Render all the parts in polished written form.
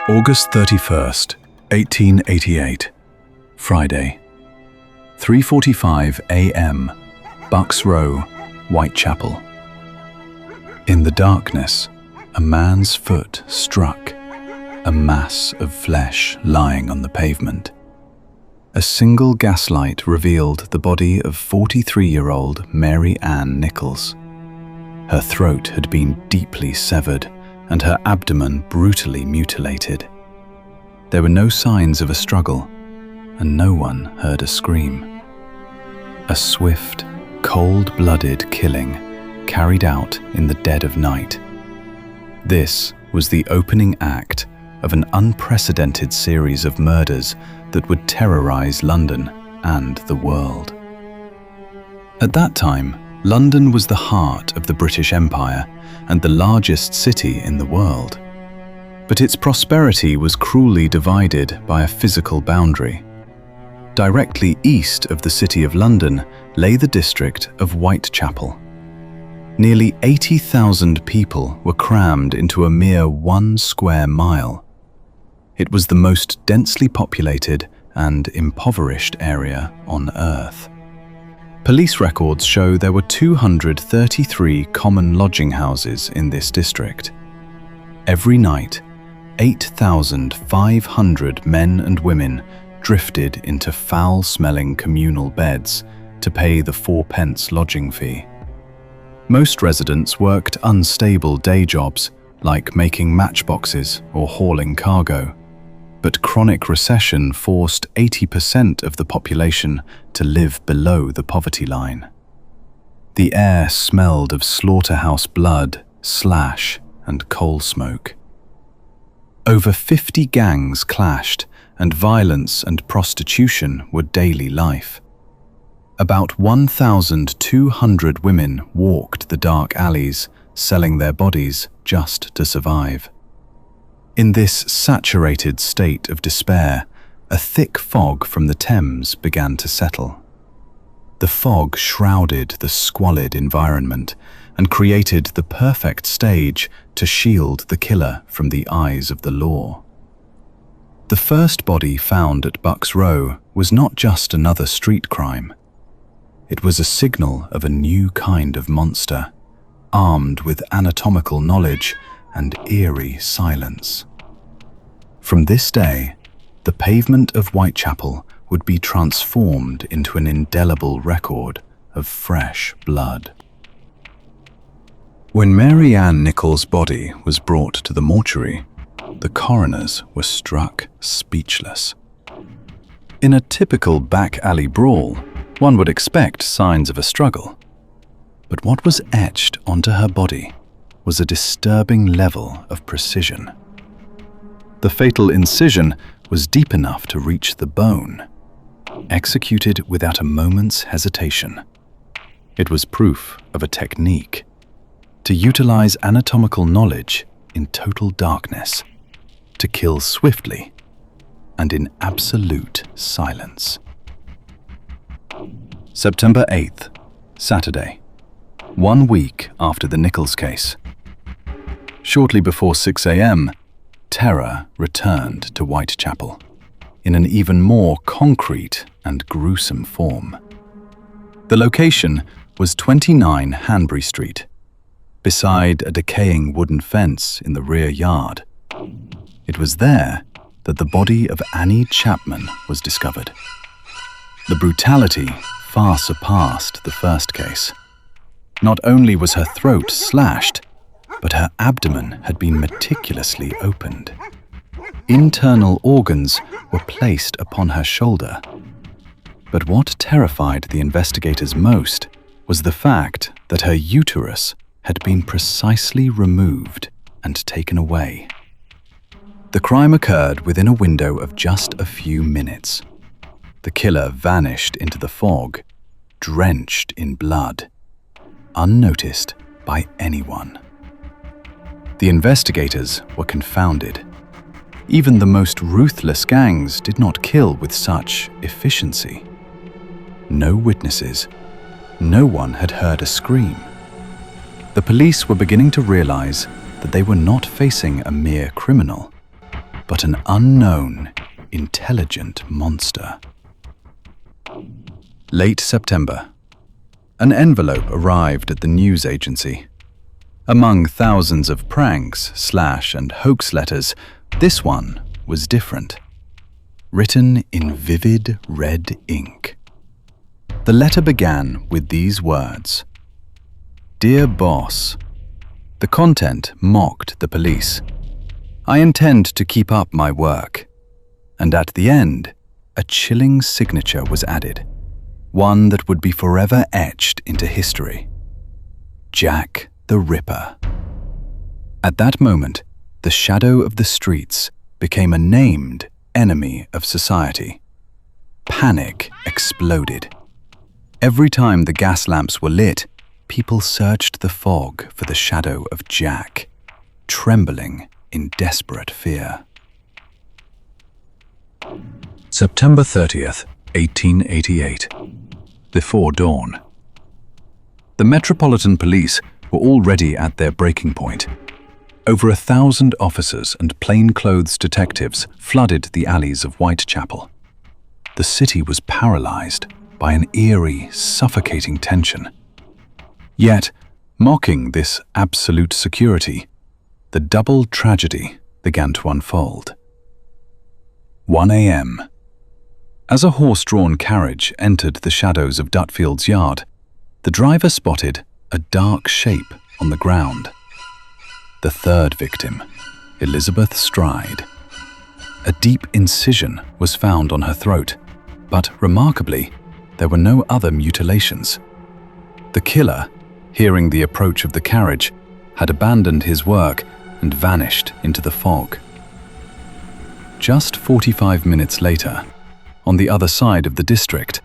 August 31st, 1888, Friday, 3:45 a.m., Bucks Row, Whitechapel. In the darkness, a man's foot struck a mass of flesh lying on the pavement. A single gaslight revealed the body of 43-year-old Mary Ann Nichols. Her throat had been deeply severed and her abdomen brutally mutilated. There were no signs of a struggle, and no one heard a scream. A swift, cold-blooded killing carried out in the dead of night. This was the opening act of an unprecedented series of murders that would terrorize London and the world. At that time, London was the heart of the British Empire and the largest city in the world. But its prosperity was cruelly divided by a physical boundary. Directly east of the City of London lay the district of Whitechapel. Nearly 80,000 people were crammed into a mere 1 square mile. It was the most densely populated and impoverished area on Earth. Police records show there were 233 common lodging houses in this district. Every night, 8,500 men and women drifted into foul-smelling communal beds to pay the 4p lodging fee. Most residents worked unstable day jobs, like making matchboxes or hauling cargo. But chronic recession forced 80% of the population to live below the poverty line. The air smelled of slaughterhouse blood, slash, and coal smoke. Over 50 gangs clashed, and violence and prostitution were daily life. About 1,200 women walked the dark alleys, selling their bodies just to survive. In this saturated state of despair, a thick fog from the Thames began to settle. The fog shrouded the squalid environment and created the perfect stage to shield the killer from the eyes of the law. The first body found at Bucks Row was not just another street crime. It was a signal of a new kind of monster, armed with anatomical knowledge and eerie silence. From this day, the pavement of Whitechapel would be transformed into an indelible record of fresh blood. When Mary Ann Nichols' body was brought to the mortuary, the coroners were struck speechless. In a typical back alley brawl, one would expect signs of a struggle. But what was etched onto her body was a disturbing level of precision. The fatal incision was deep enough to reach the bone, executed without a moment's hesitation. It was proof of a technique to utilize anatomical knowledge in total darkness, to kill swiftly and in absolute silence. September 8th, Saturday, 1 week after the Nichols case. Shortly before 6 a.m., terror returned to Whitechapel in an even more concrete and gruesome form. The location was 29 Hanbury Street, beside a decaying wooden fence in the rear yard. It was there that the body of Annie Chapman was discovered. The brutality far surpassed the first case. Not only was her throat slashed, but her abdomen had been meticulously opened. Internal organs were placed upon her shoulder. But what terrified the investigators most was the fact that her uterus had been precisely removed and taken away. The crime occurred within a window of just a few minutes. The killer vanished into the fog, drenched in blood, unnoticed by anyone. The investigators were confounded. Even the most ruthless gangs did not kill with such efficiency. No witnesses. No one had heard a scream. The police were beginning to realize that they were not facing a mere criminal, but an unknown, intelligent monster. Late September. An envelope arrived at the news agency. Among thousands of pranks, slash, and hoax letters, this one was different. Written in vivid red ink. The letter began with these words: "Dear Boss, the content mocked the police. I intend to keep up my work." And at the end, a chilling signature was added, one that would be forever etched into history. Jack the Ripper. At that moment, the shadow of the streets became a named enemy of society. Panic exploded. Every time the gas lamps were lit, people searched the fog for the shadow of Jack, trembling in desperate fear. September 30th, 1888. Before dawn. The Metropolitan Police were already at their breaking point. Over 1,000 officers and plainclothes detectives flooded the alleys of Whitechapel. The city was paralyzed by an eerie, suffocating tension. Yet, mocking this absolute security, the double tragedy began to unfold. 1 a.m. As a horse-drawn carriage entered the shadows of Dutfield's yard, the driver spotted a dark shape on the ground. The third victim, Elizabeth Stride. A deep incision was found on her throat, but remarkably, there were no other mutilations. The killer, hearing the approach of the carriage, had abandoned his work and vanished into the fog. Just 45 minutes later, on the other side of the district,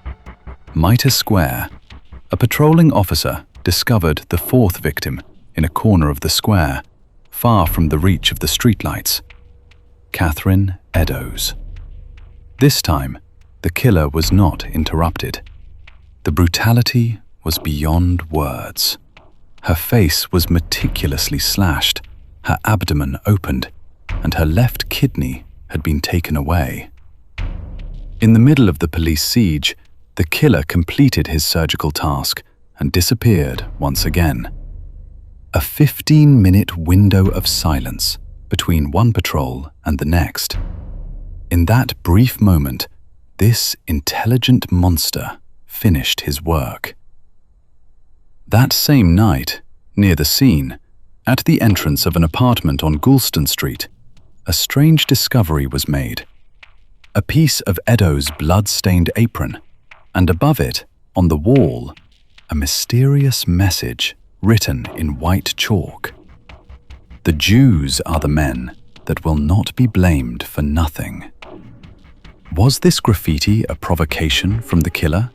Mitre Square, a patrolling officer discovered the fourth victim in a corner of the square, far from the reach of the streetlights. Catherine Eddowes. This time, the killer was not interrupted. The brutality was beyond words. Her face was meticulously slashed, her abdomen opened, and her left kidney had been taken away. In the middle of the police siege, the killer completed his surgical task and disappeared once again. A 15-minute window of silence between one patrol and the next. In that brief moment, this intelligent monster finished his work. That same night, near the scene, at the entrance of an apartment on Goulston Street, a strange discovery was made. A piece of Eddowes' blood-stained apron, and above it, on the wall, a mysterious message written in white chalk. The Jews are the men that will not be blamed for nothing. Was this graffiti a provocation from the killer,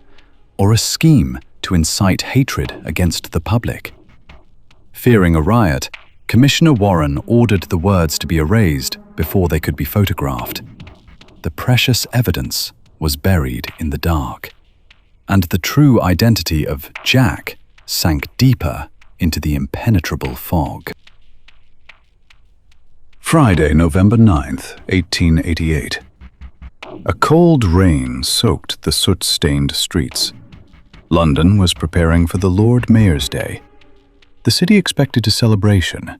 or a scheme to incite hatred against the public? Fearing a riot, Commissioner Warren ordered the words to be erased before they could be photographed. The precious evidence was buried in the dark, and the true identity of Jack sank deeper into the impenetrable fog. Friday, November 9th, 1888. A cold rain soaked the soot-stained streets. London was preparing for the Lord Mayor's Day. The city expected a celebration.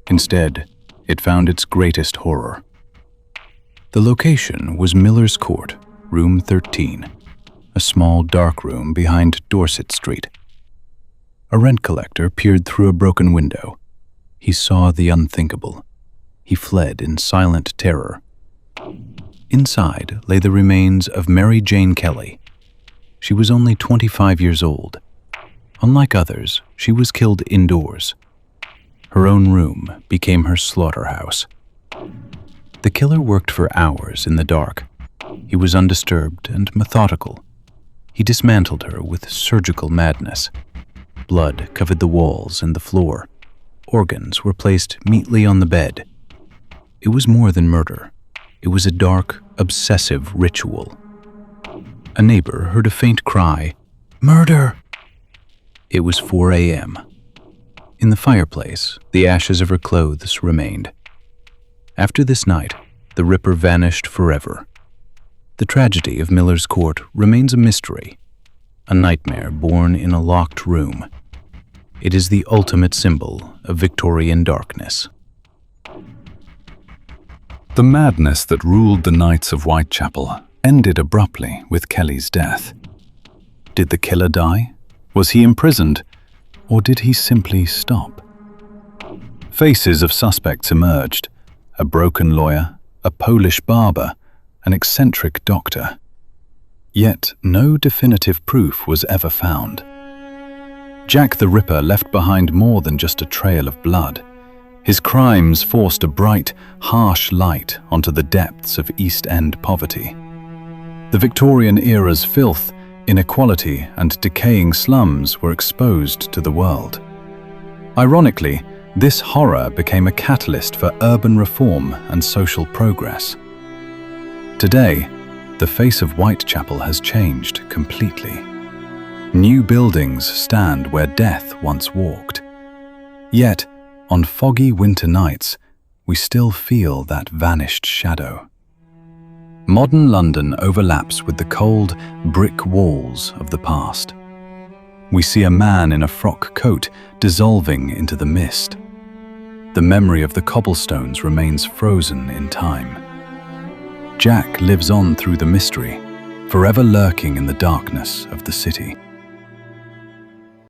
Instead, it found its greatest horror. The location was Miller's Court, room 13, a small dark room behind Dorset Street. A rent collector peered through a broken window. He saw the unthinkable. He fled in silent terror. Inside lay the remains of Mary Jane Kelly. She was only 25 years old. Unlike others, she was killed indoors. Her own room became her slaughterhouse. The killer worked for hours in the dark. He was undisturbed and methodical. He dismantled her with surgical madness. Blood covered the walls and the floor. Organs were placed neatly on the bed. It was more than murder. It was a dark, obsessive ritual. A neighbor heard a faint cry, "Murder!" It was 4 a.m. In the fireplace, the ashes of her clothes remained. After this night, the Ripper vanished forever. The tragedy of Miller's Court remains a mystery, a nightmare born in a locked room. It is the ultimate symbol of Victorian darkness. The madness that ruled the nights of Whitechapel ended abruptly with Kelly's death. Did the killer die? Was he imprisoned? Or did he simply stop? Faces of suspects emerged: a broken lawyer, a Polish barber, an eccentric doctor. Yet no definitive proof was ever found. Jack the Ripper left behind more than just a trail of blood. His crimes forced a bright, harsh light onto the depths of East End poverty. The Victorian era's filth, inequality, and decaying slums were exposed to the world. Ironically, this horror became a catalyst for urban reform and social progress. Today, the face of Whitechapel has changed completely. New buildings stand where death once walked. Yet, on foggy winter nights, we still feel that vanished shadow. Modern London overlaps with the cold, brick walls of the past. We see a man in a frock coat dissolving into the mist. The memory of the cobblestones remains frozen in time. Jack lives on through the mystery, forever lurking in the darkness of the city.